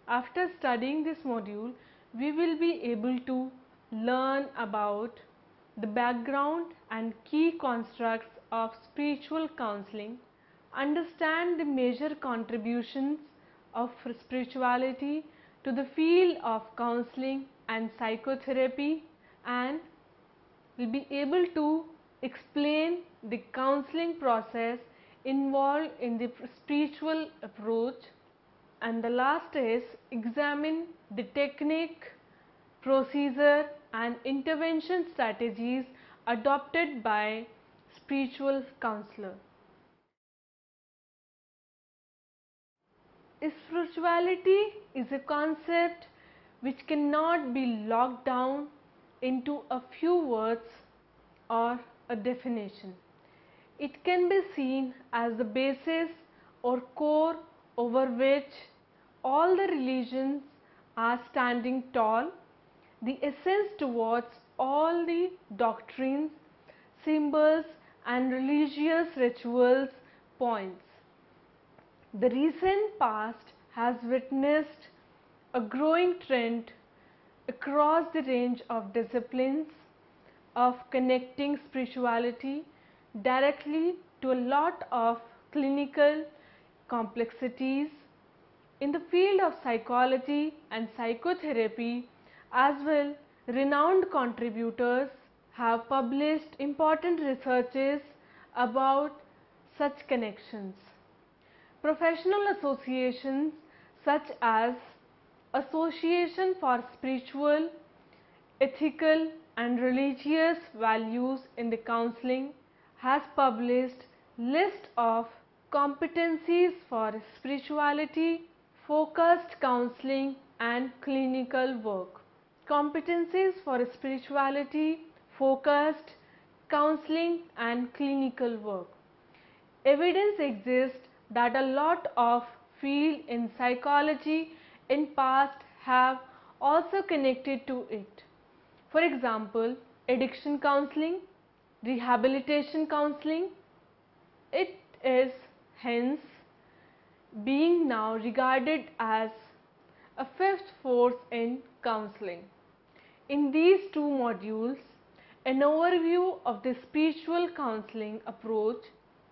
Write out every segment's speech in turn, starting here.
After studying this module, we will be able to learn about the background and key constructs of spiritual counseling, understand the major contributions of spirituality to the field of counseling and psychotherapy, and will be able to explain the counseling process involved in the spiritual approach. And the last is examine the technique, procedure and intervention strategies adopted by spiritual counselor. Spirituality is a concept which cannot be locked down into a few words or a definition. It can be seen as the basis or core over which all the religions are standing tall, the essence towards all the doctrines, symbols and religious rituals points. The recent past has witnessed a growing trend across the range of disciplines of connecting spirituality directly to a lot of clinical complexities. In the field of psychology and psychotherapy as well, renowned contributors have published important researches about such connections. Professional associations such as Association for Spiritual, Ethical and Religious Values in the Counseling has published list of competencies for spirituality focused counseling and clinical work. Competencies for spirituality focused counseling and clinical work. Evidence exists that a lot of field in psychology in past have also connected to it. For example, addiction counseling, rehabilitation counseling. It is hence being now regarded as a fifth force in counseling. In these two modules, an overview of the spiritual counseling approach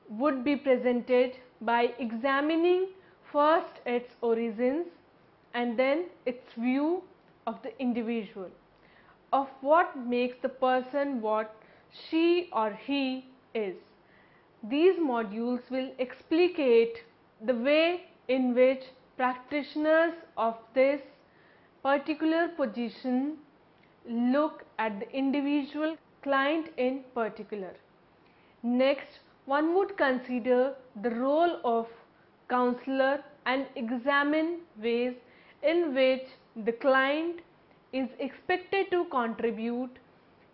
would be presented by examining first its origins and then its view of the individual, of what makes the person what she or he is. These modules will explicate the way in which practitioners of this particular position look at the individual client in particular. Next, one would consider the role of counselor and examine ways in which the client is expected to contribute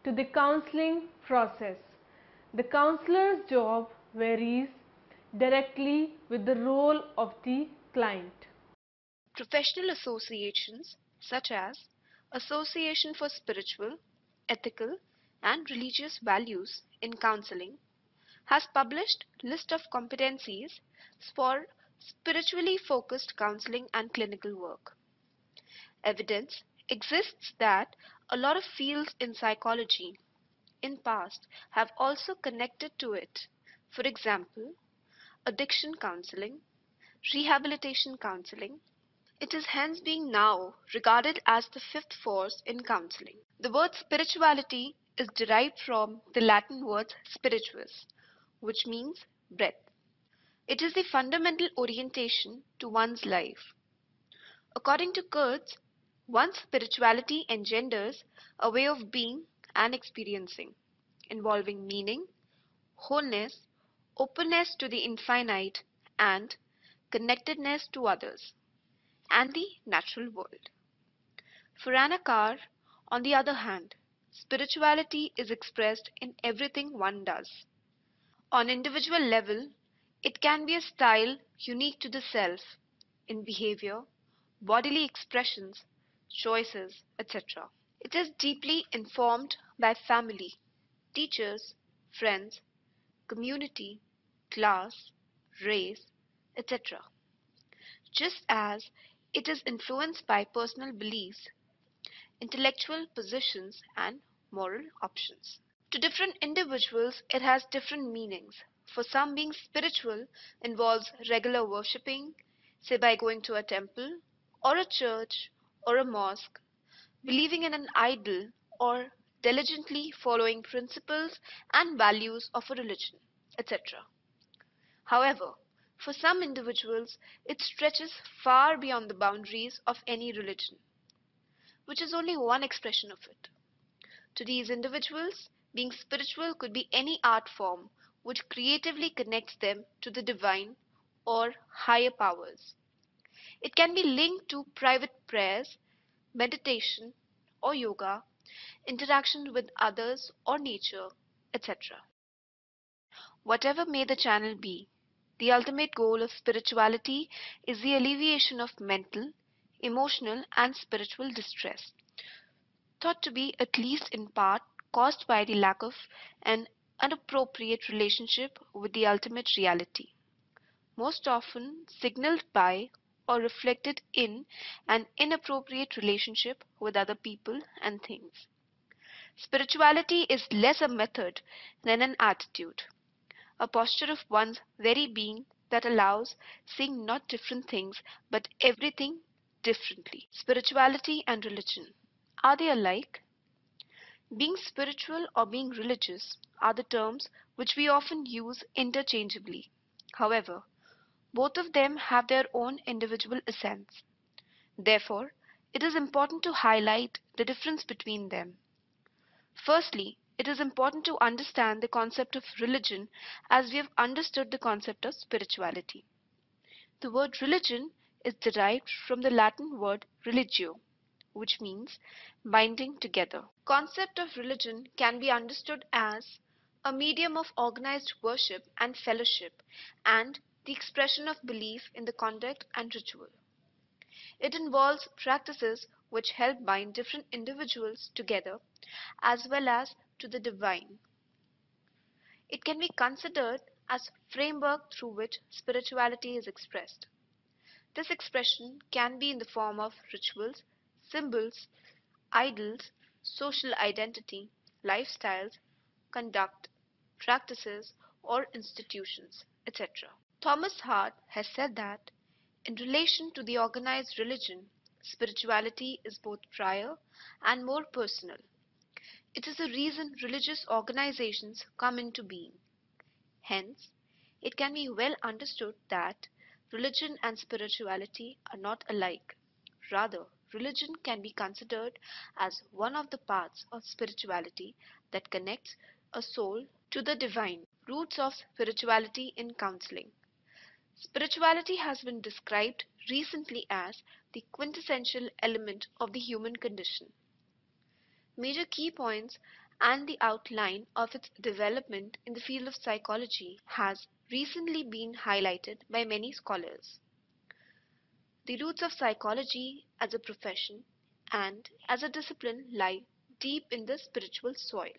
to the counseling process. The counselor's job varies directly with the role of the client. Professional associations such as Association for Spiritual, Ethical and Religious Values in Counseling has published list of competencies for spiritually focused counseling and clinical work. Evidence exists that a lot of fields in psychology in past have also connected to it. For example, addiction counseling, rehabilitation counseling. It is hence being now regarded as the fifth force in counseling. The word spirituality is derived from the Latin word spiritus, which means breath. It is the fundamental orientation to one's life. According to Kurtz, one's spirituality engenders a way of being and experiencing, involving meaning, wholeness, openness to the infinite, and connectedness to others and the natural world. For Anna Carr, on the other hand, spirituality is expressed in everything one does. On individual level, it can be a style unique to the self in behavior, bodily expressions, choices, etc. It is deeply informed by family, teachers, friends, community, class, race, etc. Just as It is influenced by personal beliefs, intellectual positions, and moral options. To different individuals, it has different meanings. For some, being spiritual involves regular worshipping, say by going to a temple, or a church, or a mosque, believing in an idol, or diligently following principles and values of a religion, etc. However, for some individuals, it stretches far beyond the boundaries of any religion, which is only one expression of it. To these individuals, being spiritual could be any art form which creatively connects them to the divine or higher powers. It can be linked to private prayers, meditation or yoga, interaction with others or nature, etc. Whatever may the channel be, the ultimate goal of spirituality is the alleviation of mental, emotional, and spiritual distress, thought to be, at least in part, caused by the lack of an inappropriate relationship with the ultimate reality, most often signaled by or reflected in an inappropriate relationship with other people and things. Spirituality is less a method than an attitude, a posture of one's very being that allows seeing not different things but everything differently. Spirituality and religion, are they alike? Being spiritual or being religious are the terms which we often use interchangeably. However, both of them have their own individual essence. Therefore, it is important to highlight the difference between them. Firstly, it is important to understand the concept of religion as we have understood the concept of spirituality. The word religion is derived from the Latin word religio, which means binding together. Concept of religion can be understood as a medium of organized worship and fellowship and the expression of belief in the conduct and ritual. It involves practices which help bind different individuals together as well as to the divine. It can be considered as framework through which spirituality is expressed. This expression can be in the form of rituals, symbols, idols, social identity, lifestyles, conduct, practices, or institutions, etc. Thomas Hart has said that, in relation to the organized religion, spirituality is both prior and more personal. It is the reason religious organizations come into being. Hence, it can be well understood that religion and spirituality are not alike. Rather, religion can be considered as one of the parts of spirituality that connects a soul to the divine. Roots of spirituality in counseling. Spirituality has been described recently as the quintessential element of the human condition. Major key points and the outline of its development in the field of psychology has recently been highlighted by many scholars. The roots of psychology as a profession and as a discipline lie deep in the spiritual soil.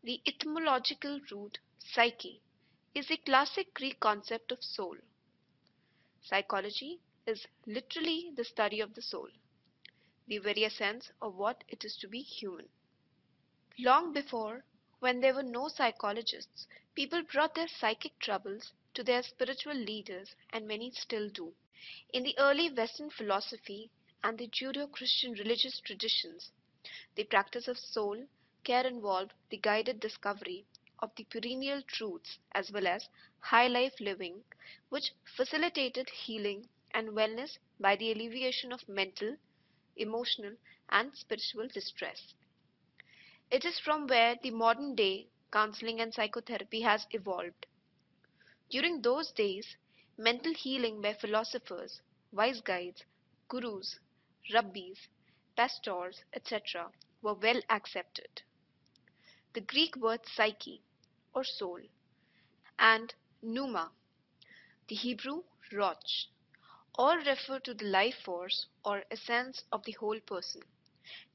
The etymological root psyche is a classic Greek concept of soul. Psychology is literally the study of the soul, the very essence of what it is to be human. Long before, when there were no psychologists, people brought their psychic troubles to their spiritual leaders, and many still do. In the early Western philosophy and the Judeo-Christian religious traditions, the practice of soul care involved the guided discovery of the perennial truths as well as high life living, which facilitated healing and wellness by the alleviation of mental, emotional, and spiritual distress. It is from where the modern day counseling and psychotherapy has evolved. During those days, mental healing by philosophers, wise guides, gurus, rabbis, pastors, etc. were well accepted. The Greek words psyche or soul and pneuma, the Hebrew roch, all refer to the life force or essence of the whole person,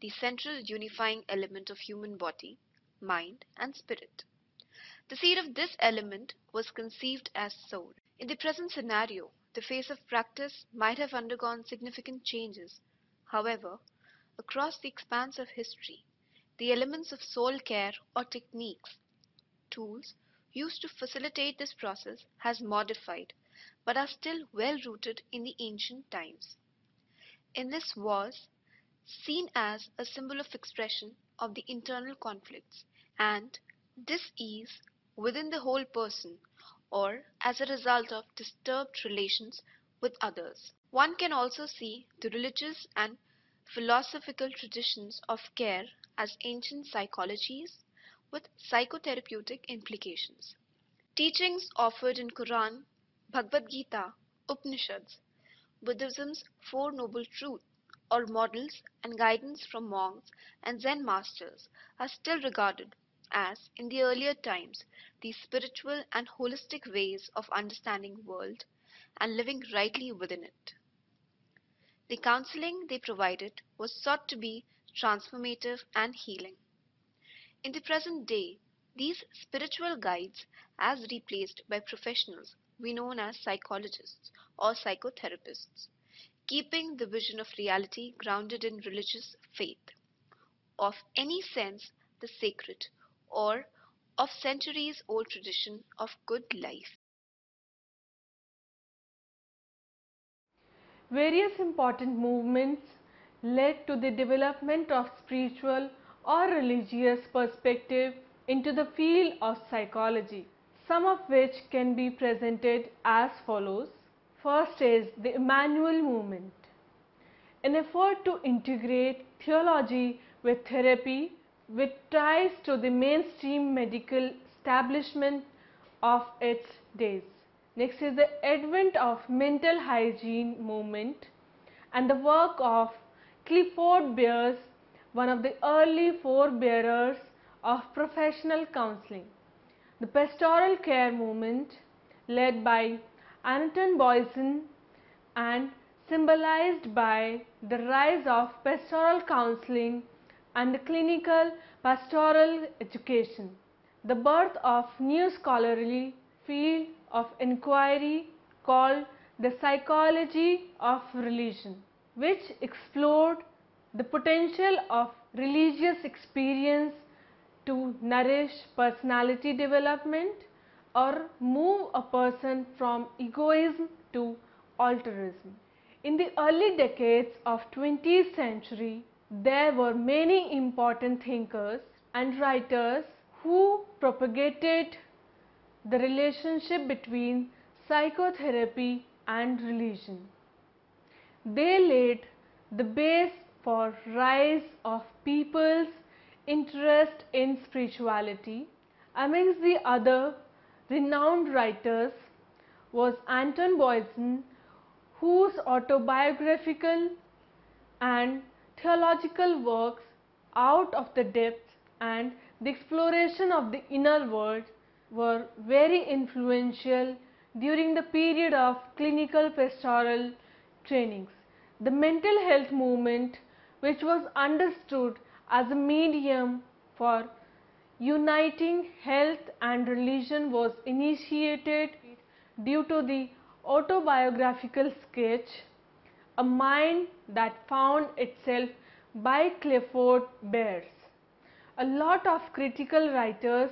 the central unifying element of human body, mind, and spirit. The seed of this element was conceived as soul. In the present scenario, The phase of practice might have undergone significant changes. However, across the expanse of history, the elements of soul care or techniques, tools used to facilitate this process has modified but are still well rooted in the ancient times. In this was seen as a symbol of expression of the internal conflicts and dis-ease within the whole person or as a result of disturbed relations with others. One can also see the religious and philosophical traditions of care as ancient psychologies with psychotherapeutic implications. Teachings offered in Quran, Bhagavad Gita, Upanishads, Buddhism's Four Noble Truths, or models and guidance from monks and Zen masters are still regarded as, in the earlier times, the spiritual and holistic ways of understanding the world and living rightly within it. The counseling they provided was sought to be transformative and healing. In the present day, these spiritual guides as replaced by professionals we known as psychologists or psychotherapists, keeping the vision of reality grounded in religious faith, of any sense the sacred, or of centuries old tradition of good life. Various important movements led to the development of spiritual or religious perspective into the field of psychology, some of which can be presented as follows. First is the Emmanuel movement, an effort to integrate theology with therapy with ties to the mainstream medical establishment of its days. Next is the advent of mental hygiene movement and the work of Clifford Beers, one of the early forebearers of professional counseling. The pastoral care movement, led by Anton Boysen and symbolized by the rise of pastoral counseling and the clinical pastoral education, the birth of new scholarly field of inquiry called the psychology of religion, which explored the potential of religious experience to nourish personality development or move a person from egoism to altruism. In the early decades of 20th century, there were many important thinkers and writers who propagated the relationship between psychotherapy and religion. They laid the base for rise of people's interest in spirituality. Amongst the other renowned writers was Anton Boysen, whose autobiographical and theological works Out of the Depths and The Exploration of the Inner World were very influential during the period of clinical pastoral trainings. The mental health movement, which was understood as a medium for uniting health and religion, was initiated due to the autobiographical sketch, A Mind That Found Itself by Clifford Beers. A lot of critical writers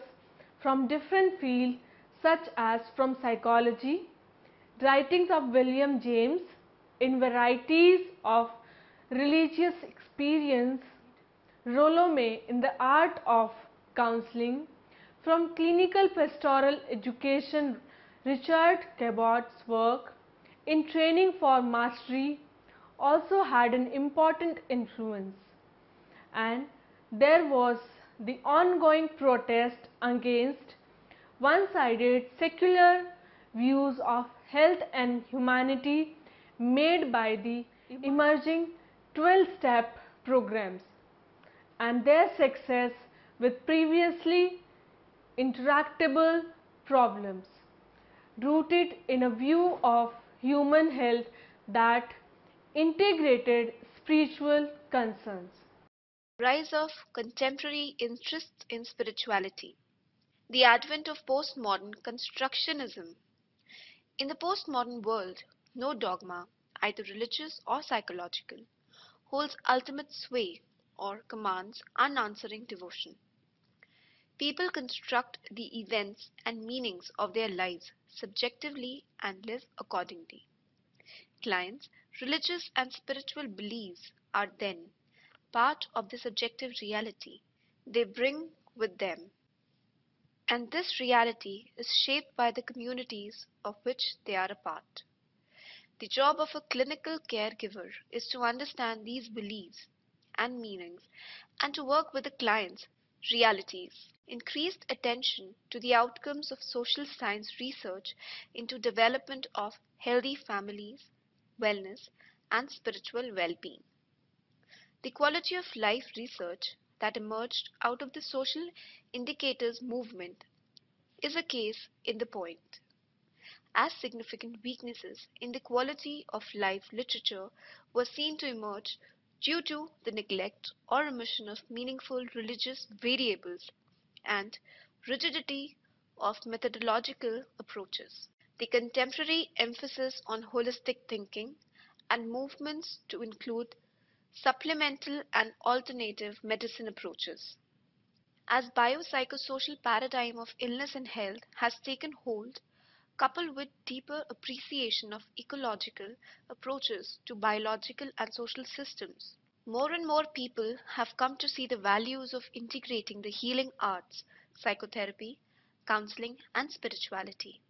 from different fields such as from psychology, writings of William James in varieties of religious experience, Rollo May in the art of counseling, from clinical pastoral education, Richard Cabot's work in training for mastery also had an important influence. And there was the ongoing protest against one-sided secular views of health and humanity made by the emerging 12-step programs and their success with previously intractable problems, rooted in a view of human health that integrated spiritual concerns. Rise of contemporary interests in spirituality. The advent of postmodern constructionism. In the postmodern world, No dogma, either religious or psychological, holds ultimate sway or commands unanswering devotion. People construct the events and meanings of their lives subjectively and live accordingly. Clients' religious and spiritual beliefs are then part of the subjective reality they bring with them, and this reality is shaped by the communities of which they are a part. The job of a clinical caregiver is to understand these beliefs and meanings and to work with the client's realities. Increased attention to the outcomes of social science research into development of healthy families, wellness, and spiritual well-being. The quality of life research that emerged out of the social indicators movement is a case in the point, as significant weaknesses in the quality of life literature were seen to emerge due to the neglect or omission of meaningful religious variables and rigidity of methodological approaches. The contemporary emphasis on holistic thinking and movements to include supplemental and alternative medicine approaches. As biopsychosocial paradigm of illness and health has taken hold, coupled with deeper appreciation of ecological approaches to biological and social systems, more and more people have come to see the values of integrating the healing arts, psychotherapy, counseling, and spirituality.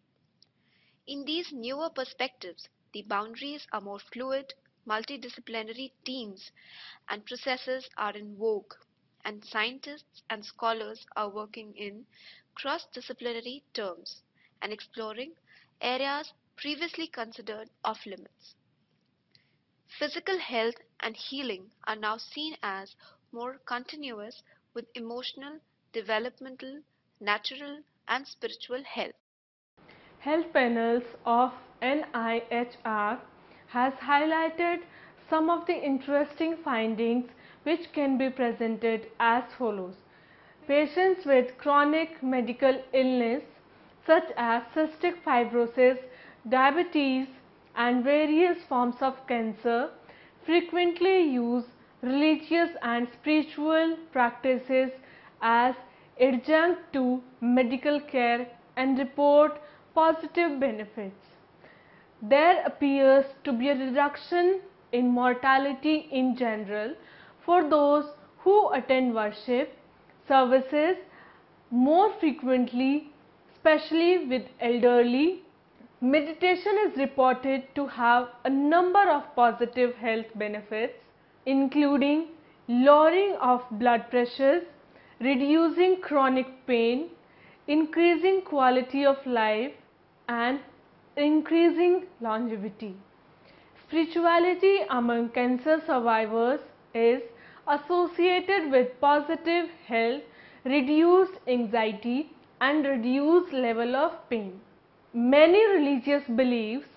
In these newer perspectives, the boundaries are more fluid, multidisciplinary teams and processes are in vogue, and scientists and scholars are working in cross-disciplinary terms and exploring areas previously considered off limits. Physical health and healing are now seen as more continuous with emotional, developmental, natural, and spiritual health. Health panels of NIHR has highlighted some of the interesting findings which can be presented as follows. Patients with chronic medical illness such as cystic fibrosis, diabetes and various forms of cancer frequently use religious and spiritual practices as adjunct to medical care and report positive benefits. There appears to be a reduction in mortality in general for those who attend worship services more frequently, especially with elderly. Meditation is reported to have a number of positive health benefits, including lowering of blood pressures, reducing chronic pain, increasing quality of life, and increasing longevity. Spirituality among cancer survivors is associated with positive health, reduced anxiety, and reduced level of pain. Many religious beliefs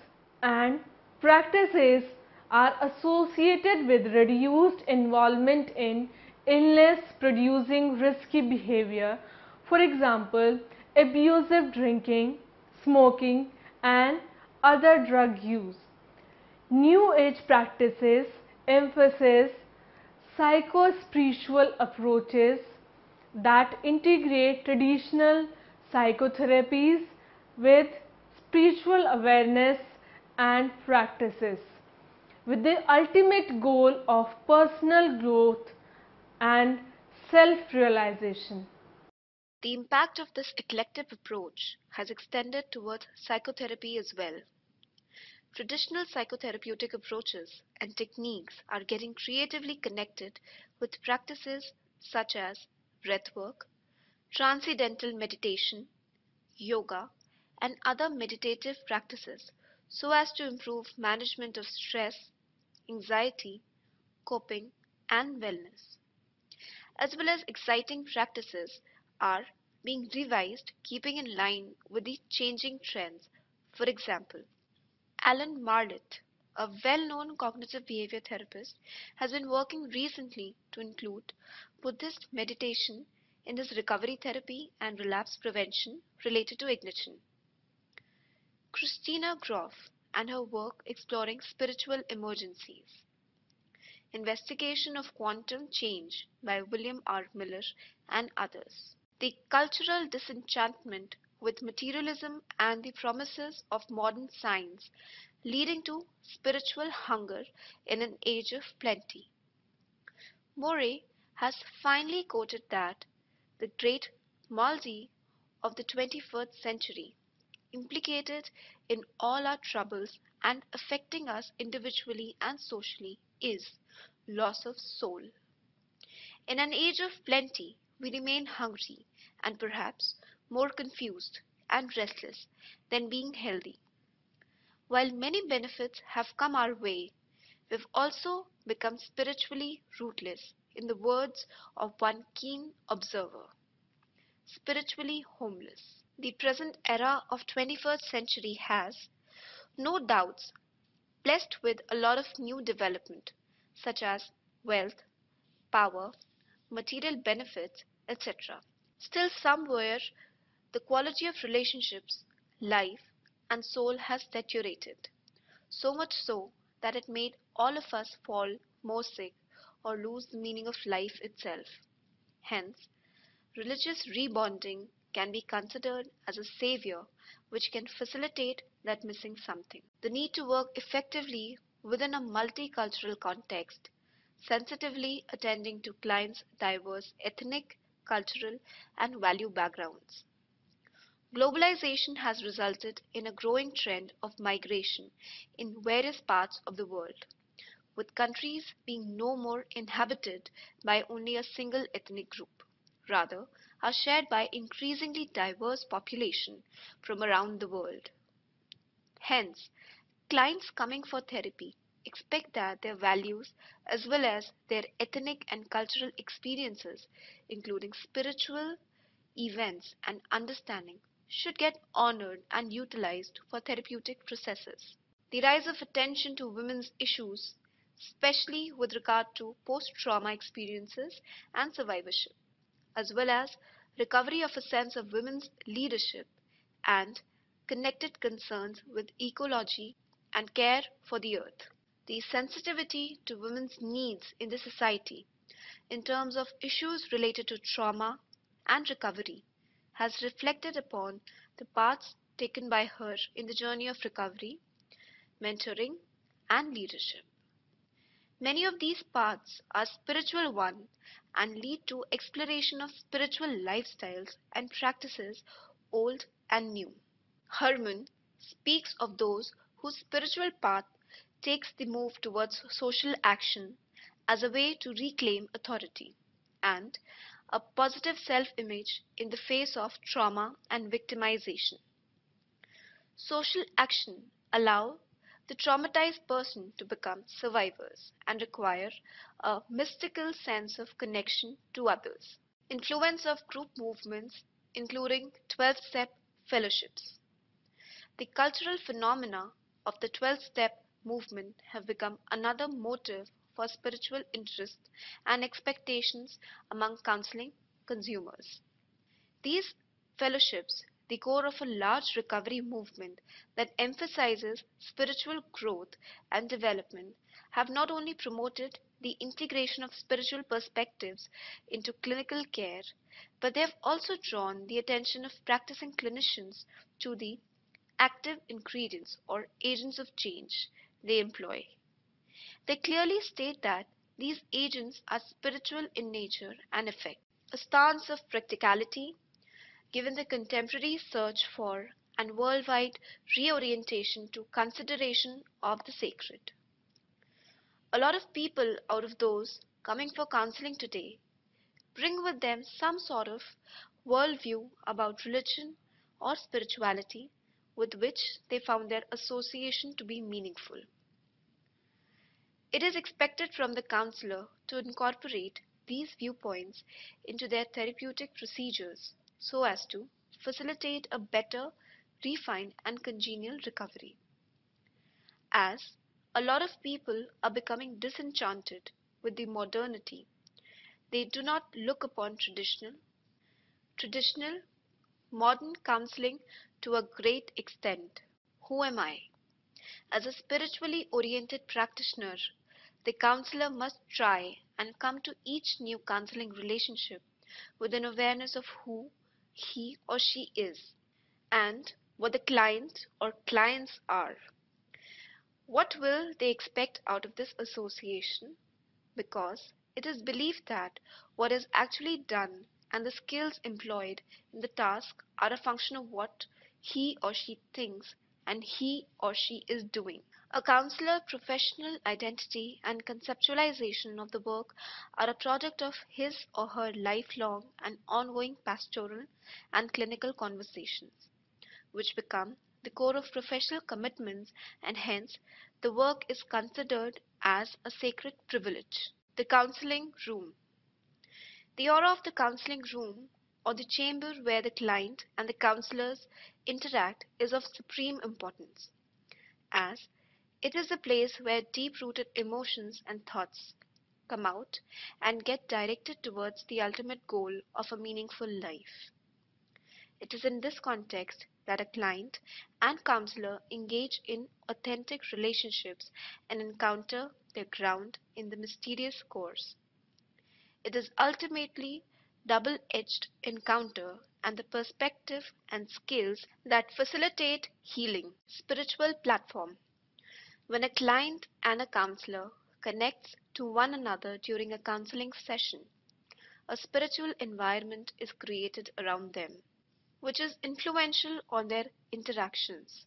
and practices are associated with reduced involvement in illness producing risky behavior, for example, abusive drinking, smoking, and other drug use. New Age practices emphasize psycho-spiritual approaches that integrate traditional psychotherapies with spiritual awareness and practices, with the ultimate goal of personal growth and self-realization. The impact of this eclectic approach has extended towards psychotherapy as well. Traditional psychotherapeutic approaches and techniques are getting creatively connected with practices such as breathwork, transcendental meditation, yoga, and other meditative practices so as to improve management of stress, anxiety, coping, and wellness. As well as exciting practices are being revised keeping in line with the changing trends. For example, Alan Marlett, a well-known cognitive behavior therapist, has been working recently to include Buddhist meditation in his recovery therapy and relapse prevention related to ignition. Christina Groff, and her work exploring spiritual emergencies. Investigation of Quantum Change by William R. Miller and others. The cultural disenchantment with materialism and the promises of modern science leading to spiritual hunger in an age of plenty. Morey has finely quoted that the great malady of the 21st century, implicated in all our troubles and affecting us individually and socially, is loss of soul. In an age of plenty, we remain hungry and perhaps more confused and restless than being healthy. While many benefits have come our way, we've also become spiritually rootless, in the words of one keen observer, spiritually homeless. The present era of 21st century has, no doubts, blessed with a lot of new development, such as wealth, power, material benefits, etc. Still somewhere the quality of relationships, life, and soul has deteriorated, so much so that it made all of us fall more sick or lose the meaning of life itself. Hence, religious rebonding can be considered as a savior which can facilitate that missing something. The need to work effectively within a multicultural context, sensitively attending to clients' diverse ethnic, cultural, and value backgrounds. Globalization has resulted in a growing trend of migration in various parts of the world, with countries being no more inhabited by only a single ethnic group, rather are shared by increasingly diverse population from around the world. Hence, clients coming for therapy expect that their values as well as their ethnic and cultural experiences, including spiritual events and understanding, should get honored and utilized for therapeutic processes. The rise of attention to women's issues, especially with regard to post-trauma experiences and survivorship, as well as recovery of a sense of women's leadership and connected concerns with ecology and care for the earth. The sensitivity to women's needs in the society in terms of issues related to trauma and recovery has reflected upon the paths taken by her in the journey of recovery, mentoring, and leadership. Many of these paths are spiritual ones and lead to exploration of spiritual lifestyles and practices, old and new. Herman speaks of those whose spiritual path takes the move towards social action as a way to reclaim authority and a positive self-image in the face of trauma and victimization. Social action allow the traumatized person to become survivors and require a mystical sense of connection to others. Influence of group movements, including 12-step fellowships. The cultural phenomena of the 12-step movement have become another motive for spiritual interest and expectations among counseling consumers. These fellowships, the core of a large recovery movement that emphasizes spiritual growth and development, have not only promoted the integration of spiritual perspectives into clinical care, but they have also drawn the attention of practicing clinicians to the active ingredients or agents of change they employ. They clearly state that these agents are spiritual in nature and effect, a stance of practicality given the contemporary search for and worldwide reorientation to consideration of the sacred. A lot of people out of those coming for counseling today bring with them some sort of worldview about religion or spirituality with which they found their association to be meaningful. It is expected from the counselor to incorporate these viewpoints into their therapeutic procedures so as to facilitate a better, refined, and congenial recovery. As a lot of people are becoming disenchanted with the modernity, they do not look upon traditional, modern counseling to a great extent. Who am I? As a spiritually oriented practitioner, the counselor must try and come to each new counseling relationship with an awareness of who he or she is and what the client or clients are. What will they expect out of this association? Because it is believed that what is actually done and the skills employed in the task are a function of what he or she thinks and he or she is doing. A counselor professional identity and conceptualization of the work are a product of his or her lifelong and ongoing pastoral and clinical conversations, which become the core of professional commitments, and hence the work is considered as a sacred privilege. The counseling room. The aura of the counseling room, or the chamber where the client and the counselors interact, is of supreme importance, as it is a place where deep-rooted emotions and thoughts come out and get directed towards the ultimate goal of a meaningful life. It is in this context that a client and counselor engage in authentic relationships and encounter their ground in the mysterious course. It is ultimately double-edged encounter and the perspective and skills that facilitate healing. Spiritual platform. When a client and a counselor connects to one another during a counseling session, a spiritual environment is created around them, which is influential on their interactions.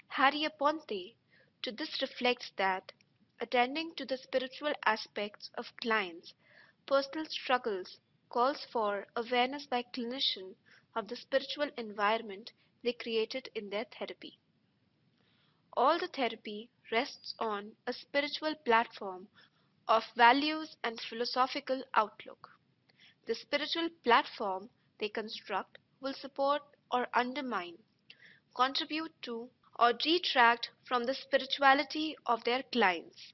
Harry Aponte to this reflects that attending to the spiritual aspects of clients' personal struggles calls for awareness by clinician of the spiritual environment they created in their therapy. All the therapy rests on a spiritual platform of values and philosophical outlook. The spiritual platform they construct will support or undermine, contribute to, or detract from the spirituality of their clients.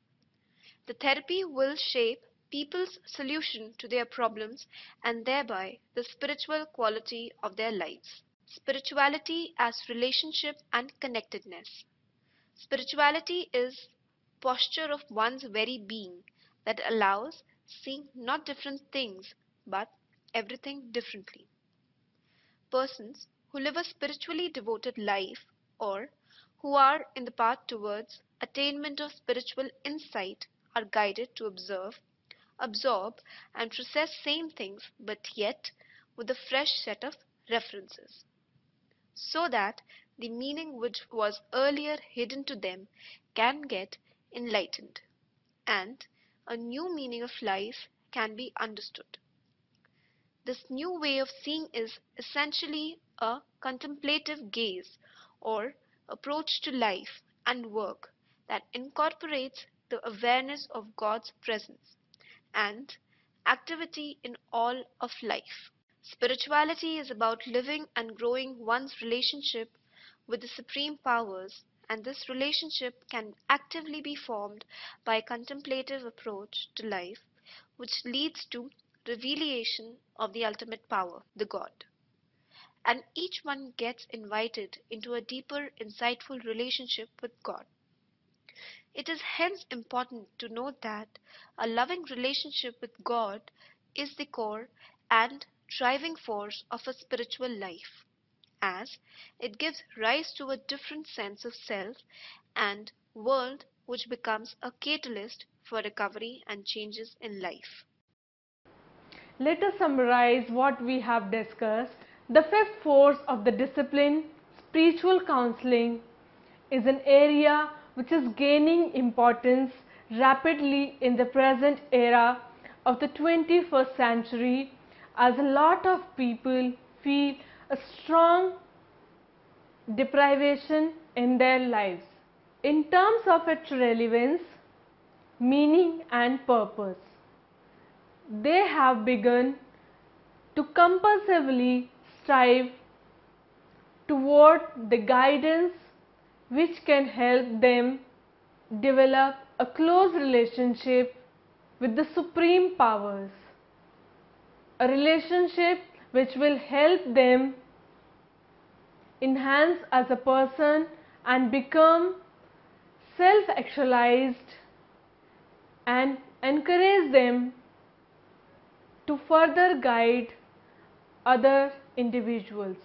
The therapy will shape people's solution to their problems and thereby the spiritual quality of their lives. Spirituality as relationship and connectedness. Spirituality is posture of one's very being that allows seeing not different things but everything differently. Persons who live a spiritually devoted life or who are in the path towards attainment of spiritual insight are guided to observe, absorb and process same things but yet with a fresh set of references, so that the meaning which was earlier hidden to them can get enlightened, and a new meaning of life can be understood. This new way of seeing is essentially a contemplative gaze or approach to life and work that incorporates the awareness of God's presence and activity in all of life. Spirituality is about living and growing one's relationship with the supreme powers, and this relationship can actively be formed by a contemplative approach to life, which leads to revelation of the ultimate power, the God. And each one gets invited into a deeper, insightful relationship with God. It is hence important to note that a loving relationship with God is the core and driving force of a spiritual life, as it gives rise to a different sense of self and world which becomes a catalyst for recovery and changes in life. Let us summarize what we have discussed. The fifth force of the discipline, spiritual counseling, is an area which is gaining importance rapidly in the present era of the 21st century, as a lot of people feel a strong deprivation in their lives in terms of its relevance, meaning and purpose. They have begun to compulsively strive toward the guidance which can help them develop a close relationship with the supreme powers, a relationship which will help them enhance as a person and become self-actualized and encourage them to further guide other individuals.